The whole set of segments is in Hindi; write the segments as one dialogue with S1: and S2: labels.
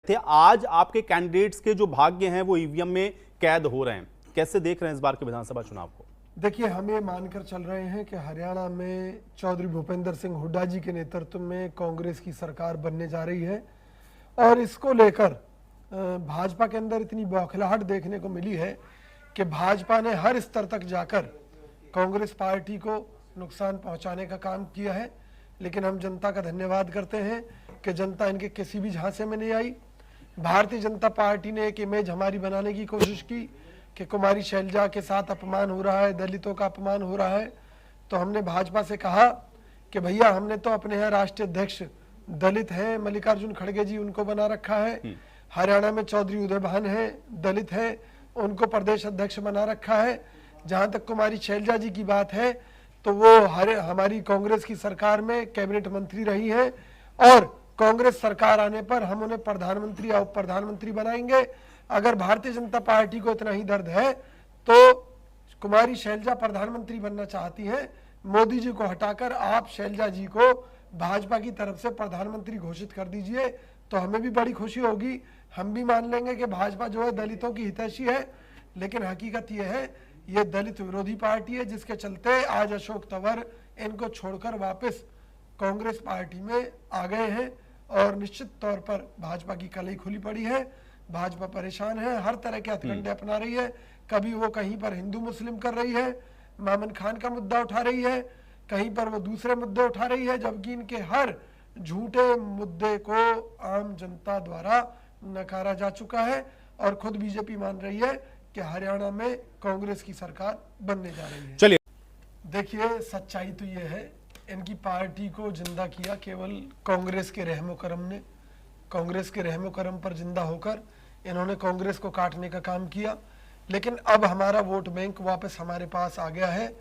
S1: थे, आज आपके कैंडिडेट्स के जो भाग्य हैं वो ईवीएम में कैद हो रहे हैं। कैसे देख रहे हैं इस बार के विधानसभा चुनाव को?
S2: देखिए, हम ये मानकर चल रहे हैं कि हरियाणा में चौधरी भूपेंद्र सिंह हुड्डा जी के नेतृत्व में कांग्रेस की सरकार बनने जा रही है और इसको लेकर भाजपा के अंदर इतनी बौखलाहट देखने को मिली है कि भाजपा ने हर स्तर तक जाकर कांग्रेस पार्टी को नुकसान पहुंचाने का काम किया है। लेकिन हम जनता का धन्यवाद करते हैं कि जनता इनके किसी भी झांसे में नहीं आई। भारतीय जनता पार्टी ने एक इमेज हमारी बनाने की कोशिश की कि कुमारी शैलजा के साथ अपमान हो रहा है, दलितों का अपमान हो रहा है। तो हमने भाजपा से कहा कि भैया, हमने तो अपने यहाँ राष्ट्रीय अध्यक्ष दलित हैं, मल्लिकार्जुन खड़गे जी, उनको बना रखा है। हरियाणा में चौधरी उदय भान है, दलित है, उनको प्रदेश अध्यक्ष बना रखा है। जहां तक कुमारी शैलजा जी की बात है तो वो हमारी कांग्रेस की सरकार में कैबिनेट मंत्री रही है और कांग्रेस सरकार आने पर हम उन्हें प्रधानमंत्री या उप प्रधानमंत्री बनाएंगे। अगर भारतीय जनता पार्टी को इतना ही दर्द है तो कुमारी शैलजा प्रधानमंत्री बनना चाहती हैं, मोदी जी को हटाकर आप शैलजा जी को भाजपा की तरफ से प्रधानमंत्री घोषित कर दीजिए तो हमें भी बड़ी खुशी होगी। हम भी मान लेंगे कि भाजपा जो है दलितों की हितैषी है। लेकिन हकीकत यह है, ये दलित विरोधी पार्टी है, जिसके चलते आज अशोक तंवर इनको छोड़कर वापस कांग्रेस पार्टी में आ गए हैं और निश्चित तौर पर भाजपा की कलई खुली पड़ी है। भाजपा परेशान है, हर तरह के हथकंडे अपना रही है। कभी वो कहीं पर हिंदू मुस्लिम कर रही है, मामन खान का मुद्दा उठा रही है, कहीं पर वो दूसरे मुद्दे उठा रही है, जबकि इनके हर झूठे मुद्दे को आम जनता द्वारा नकारा जा चुका है और खुद बीजेपी मान रही है कि हरियाणा में कांग्रेस की सरकार बनने जा रही है।
S1: चलिए,
S2: देखिए, सच्चाई तो ये है, इनकी पार्टी को जिंदा किया केवल कांग्रेस के रहमो करम ने। कांग्रेस के रहमो करम पर जिंदा होकर इन्होंने कांग्रेस को काटने का काम किया। लेकिन अब हमारा वोट बैंक वापस हमारे पास आ गया है।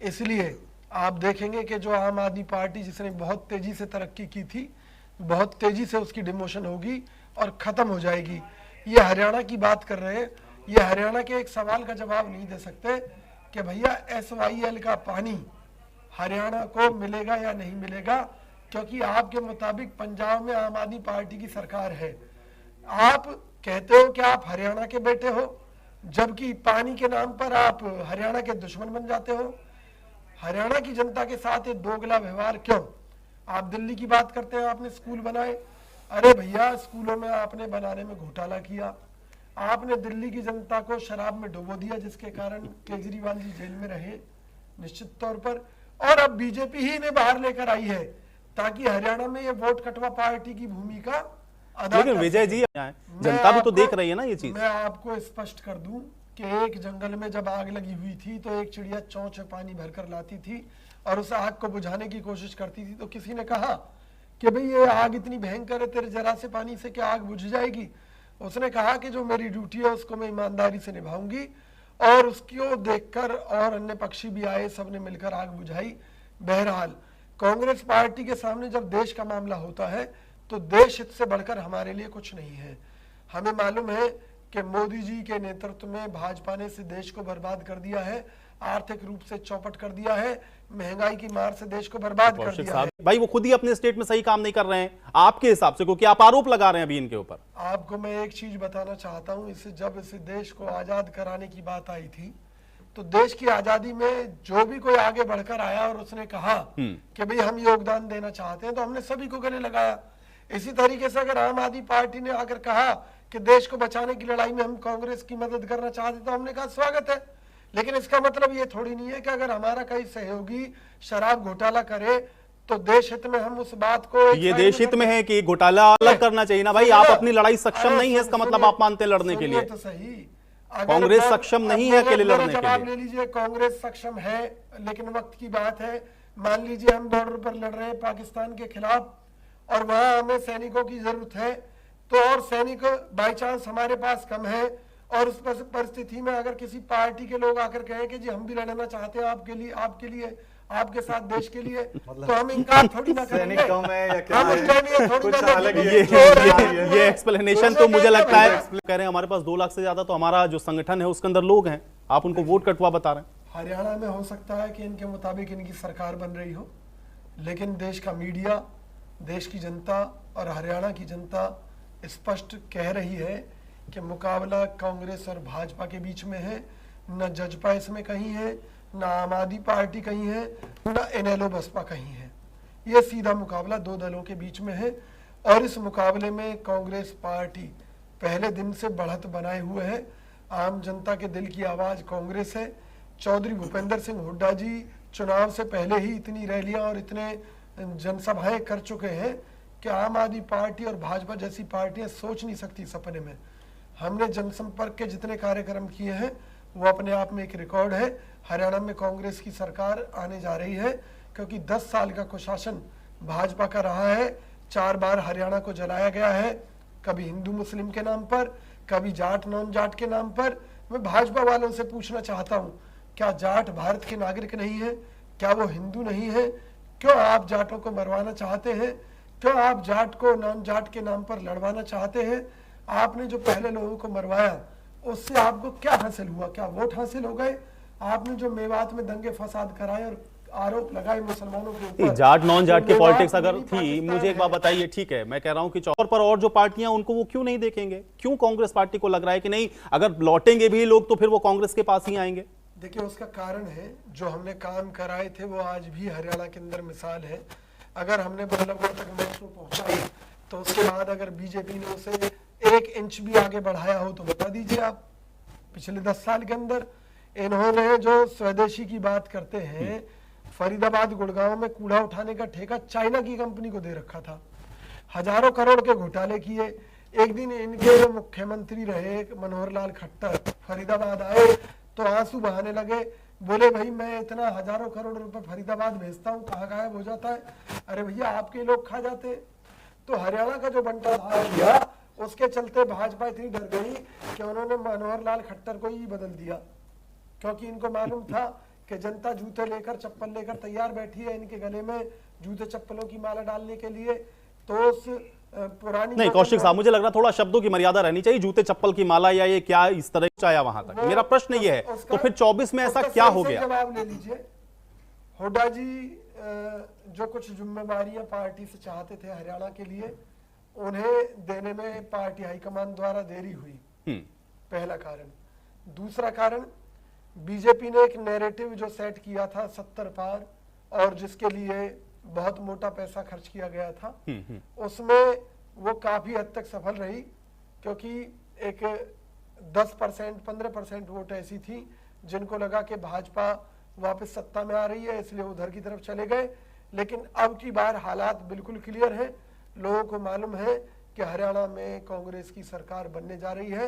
S2: इसलिए आप देखेंगे कि जो आम आदमी पार्टी जिसने बहुत तेजी से तरक्की की थी, बहुत तेजी से उसकी डिमोशन होगी और खत्म हो जाएगी। ये हरियाणा की बात कर रहे हैं, ये हरियाणा के एक सवाल का जवाब नहीं दे सकते कि भैया SYL का पानी हरियाणा को मिलेगा या नहीं मिलेगा, क्योंकि आपके मुताबिक पंजाब में आम आदमी पार्टी की सरकार है। आप कहते हो कि आप हरियाणा के बेटे हो, जबकि पानी के नाम पर आप हरियाणा के दुश्मन बन जाते हो। हरियाणा की जनता के साथ ये दोगला व्यवहार क्यों? आप दिल्ली की बात करते हैं, आपने स्कूल बनाए। अरे भैया, स्कूलों में आपने बनाने में घोटाला किया, आपने दिल्ली की जनता को शराब में डुबो दिया, जिसके कारण केजरीवाल जी जेल में रहे निश्चित तौर पर। और अब बीजेपी ही इन्हें बाहर लेकर आई है ताकि हरियाणा में ये वोट कटवा पार्टी की भूमिका अदा।
S1: लेकिन विजय जी, जनता भी तो देख रही है ना ये चीज।
S2: मैं आपको स्पष्ट कर दूं कि एक जंगल में जब आग लगी हुई थी तो एक चिड़िया चोंच में पानी भरकर लाती थी और उस आग को बुझाने की कोशिश करती थी। तो किसी ने कहा कि भाई ये आग इतनी भयंकर है, तेरे जरा से पानी से क्या आग बुझ जाएगी? उसने कहा कि जो मेरी ड्यूटी है उसको मैं ईमानदारी से निभाऊंगी। और उसको देखकर और अन्य पक्षी भी आए, सबने मिलकर आग बुझाई। बहरहाल, कांग्रेस पार्टी के सामने जब देश का मामला होता है तो देश हित से बढ़कर हमारे लिए कुछ नहीं है। हमें मालूम है कि मोदी जी के नेतृत्व में भाजपा ने इस देश को बर्बाद कर दिया है, आर्थिक रूप से चौपट कर दिया है, महंगाई की मार से देश को बर्बाद कर दिया है।
S1: भाई, वो खुद ही अपने स्टेट में सही काम नहीं कर रहे हैं आपके हिसाब से, क्योंकि आप आरोप लगा रहे हैं अभी इनके ऊपर।
S2: आपको मैं एक चीज बताना चाहता हूं, जब इस देश को आजाद कराने की बात आई थी तो देश की आजादी में जो भी कोई आगे बढ़कर आया और उसने कहा कि भाई हम योगदान देना चाहते हैं तो हमने सभी को गले लगाया। इसी तरीके से अगर आम आदमी पार्टी ने आकर कहा कि देश को बचाने की लड़ाई में हम कांग्रेस की मदद करना चाहते तो हमने कहा स्वागत है। लेकिन इसका मतलब ये थोड़ी नहीं है कि अगर हमारा कोई सहयोगी शराब घोटाला करे तो देश हित में हम उस बात को,
S1: ये देश हित में है कि घोटाला अलग करना चाहिए ना भाई। आप अपनी लड़ाई सक्षम नहीं है, इसका मतलब आप मानते हैं लड़ने के लिए?
S2: तो सही,
S1: कांग्रेस सक्षम नहीं है अकेले लड़ने के लिए।
S2: जवाब ले लीजिए, कांग्रेस सक्षम है, लेकिन वक्त की बात है। मान लीजिए हम बॉर्डर पर लड़ रहे हैं पाकिस्तान के खिलाफ और वहां हमें सैनिकों की जरूरत है, तो और सैनिक बाई चांस हमारे पास कम है और उस परिस्थिति में अगर किसी पार्टी के लोग आकर कहें कि जी हम भी लड़ना चाहते हैं आपके लिए, आपके साथ देश के लिए, तो हम इनकार थोड़ी ना करेंगे।
S1: ये एक्सप्लेनेशन तो मुझे लगता है कह रहे हैं हमारे पास 2 लाख से ज्यादा तो हमारा जो संगठन है उसके अंदर लोग हैं, आप उनको वोट कटवा बता रहे हैं।
S2: हरियाणा में हो सकता है कि इनके मुताबिक इनकी सरकार बन रही हो, लेकिन देश का मीडिया, देश की जनता और हरियाणा की जनता स्पष्ट कह रही है कि मुकाबला कांग्रेस और भाजपा के बीच में है, न जजपा इसमें कहीं है, न आम आदमी पार्टी कहीं है, न इनेलो बसपा कहीं है। ये सीधा मुकाबला दो दलों के बीच में है और इस मुकाबले में कांग्रेस पार्टी पहले दिन से बढ़त बनाए हुए है। आम जनता के दिल की आवाज कांग्रेस है। चौधरी भूपेंद्र सिंह हुड्डा जी चुनाव से पहले ही इतनी रैलियां और इतने जनसभाएं कर चुके हैं कि आम आदमी पार्टी और भाजपा जैसी पार्टियां सोच नहीं सकती सपने में। हमने जनसंपर्क के जितने कार्यक्रम किए हैं वो अपने आप में एक रिकॉर्ड है। हरियाणा में कांग्रेस की सरकार आने जा रही है क्योंकि 10 साल का कुशासन भाजपा का रहा है। 4 बार हरियाणा को जलाया गया है, कभी हिंदू मुस्लिम के नाम पर, कभी जाट नॉन जाट के नाम पर। मैं भाजपा वालों से पूछना चाहता हूं, क्या जाट भारत के नागरिक नहीं है? क्या वो हिंदू नहीं है? क्यों आप जाटों को मरवाना चाहते हैं? क्यों आप जाट को नॉन जाट के नाम पर लड़वाना चाहते हैं? आपने जो पहले लोगों को मरवाया उससे आपको क्या हासिल हुआ? क्या वोट हासिल हो गए? आपने जो मेवात में दंगे फसाद कराए और आरोप लगाए मुसलमानों के ऊपर,
S1: जाट नॉन जाट के
S2: तो
S1: पॉलिटिक्स
S2: मेवात
S1: अगर
S2: मिनी
S1: थी,
S2: पाकिस्तान
S1: मुझे एक बात
S2: है।
S1: बताइए, ठीक है, मैं कह रहा हूं कि चौर पर और जो पार्टियां उनको वो क्यों नहीं देखेंगे? क्यों कांग्रेस पार्टी को लग रहा है कि नहीं, अगर लौटेंगे भी लोग तो फिर वो कांग्रेस के पास ही आएंगे?
S2: देखिए, उसका कारण है जो हमने काम कराए थे वो आज भी हरियाणा के अंदर मिसाल है। अगर हमने बल्लभगढ़ तक मेट्रो पहुंचाई तो उसके बाद अगर बीजेपी ने उसे 1 इंच भी आगे बढ़ाया हो तो बता दीजिए आप। पिछले 10 साल के अंदर इन्होंने जो स्वदेशी की बात करते हैं, फरीदाबाद गुड़गांव में कूड़ा उठाने का ठेका चाइना की कंपनी को दे रखा था। हजारों करोड़ के घोटाले किए। एक दिन इनके जो मुख्यमंत्री रहे मनोहर लाल खट्टर फरीदाबाद आए तो आंसू बहाने लगे, बोले भाई मैं इतना हजारों करोड़ रुपए फरीदाबाद भेजता हूँ, कहाँ गायब हो जाता है? अरे भैया आपके लोग खा जाते। तो हरियाणा का जो बंटाधार किया उसके चलते भाजपा इतनी डर गई कि उन्होंने मनोहर लाल खट्टर को ही बदल दिया, क्योंकि इनको मालूम था कि जनता जूते लेकर चप्पल लेकर तैयार बैठी है इनके गले में जूते चप्पलों की माला डालने के लिए। तो उस पुरानी
S1: नहीं कौशिक साहब, मुझे लग रहा थोड़ा शब्दों की मर्यादा रहनी चाहिए। जूते चप्पल की माला या ये क्या इस तरह चाया वहां तक, मेरा प्रश्न ये है। तो फिर 24 में ऐसा क्या हो गया?
S2: जवाब ले लीजिए। हुड्डा जी जो कुछ जिम्मेवारियां पार्टी से चाहते थे हरियाणा के लिए, उन्हें देने में पार्टी हाईकमान द्वारा देरी हुई, पहला कारण। दूसरा कारण, बीजेपी ने एक नैरेटिव जो सेट किया था 70 पार और जिसके लिए बहुत मोटा पैसा खर्च किया गया था, उसमें वो काफी हद तक सफल रही, क्योंकि एक 10% 15% वोट ऐसी थी जिनको लगा कि भाजपा वापस सत्ता में आ रही है इसलिए उधर की तरफ चले गए। लेकिन अब की बार हालात बिल्कुल क्लियर है। लोगों को मालूम है कि हरियाणा में कांग्रेस की सरकार बनने जा रही है।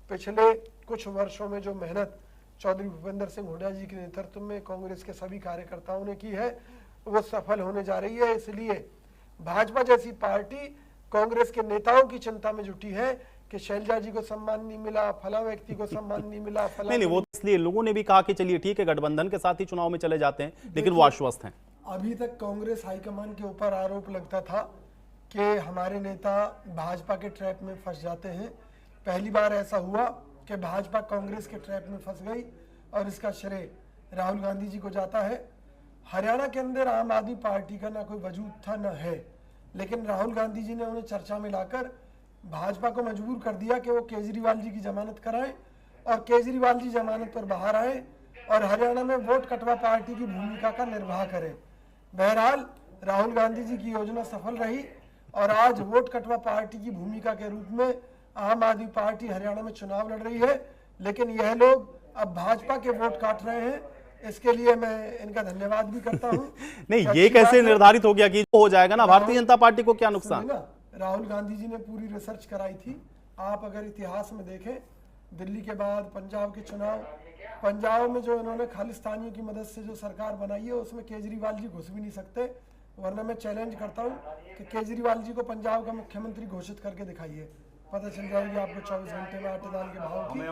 S2: पिछले कुछ वर्षों में जो मेहनत चौधरी भूपेंद्र सिंह हुड्डा जी के नेतृत्व में कांग्रेस के सभी कार्यकर्ताओं ने की है वो सफल होने जा रही है। इसलिए भाजपा जैसी पार्टी कांग्रेस के नेताओं की चिंता में जुटी है कि शैलजा जी को सम्मान नहीं मिला, फला व्यक्ति को सम्मान नहीं मिला, फला
S1: नहीं वो तो इसलिए लोगों ने भी कहा कि चलिए ठीक है, गठबंधन के साथ ही चुनाव में चले जाते हैं, लेकिन वो आश्वस्त हैं।
S2: अभी तक कांग्रेस हाईकमान के ऊपर आरोप लगता था कि हमारे नेता भाजपा के ट्रैप में फंस जाते हैं। पहली बार ऐसा हुआ कि भाजपा कांग्रेस के ट्रैप में फंस गई और इसका श्रेय राहुल गांधी जी को जाता है। हरियाणा के अंदर आम आदमी पार्टी का ना कोई वजूद था ना है, लेकिन राहुल गांधी जी ने उन्हें चर्चा में लाकर भाजपा को मजबूर कर दिया कि वो केजरीवाल जी की जमानत कराएं और केजरीवाल जी जमानत पर बाहर आए और हरियाणा में वोट कटवा पार्टी की भूमिका का निर्वाह करें। बहरहाल राहुल गांधी जी की योजना सफल रही और आज वोट कटवा पार्टी की भूमिका के रूप में आम आदमी पार्टी हरियाणा में चुनाव लड़ रही है। लेकिन यह लोग अब भाजपा के वोट काट रहे हैं, इसके लिए मैं इनका धन्यवाद भी करता हूं।
S1: नहीं ये कैसे निर्धारित हो गया कि हो जाएगा ना? भारतीय जनता पार्टी को क्या नुकसान?
S2: राहुल गांधी जी ने पूरी रिसर्च कराई थी। आप अगर इतिहास में देखें, दिल्ली के बाद पंजाब के चुनाव, पंजाब में जो इन्होंने खालिस्तानियों की मदद से जो सरकार बनाई है उसमें केजरीवाल जी घुस भी नहीं सकते। वरना मैं चैलेंज करता हूं कि केजरीवाल जी को पंजाब का मुख्यमंत्री घोषित करके दिखाइए, पता चल जाएगी आपको 24 घंटे में आटे दाल के भाव की।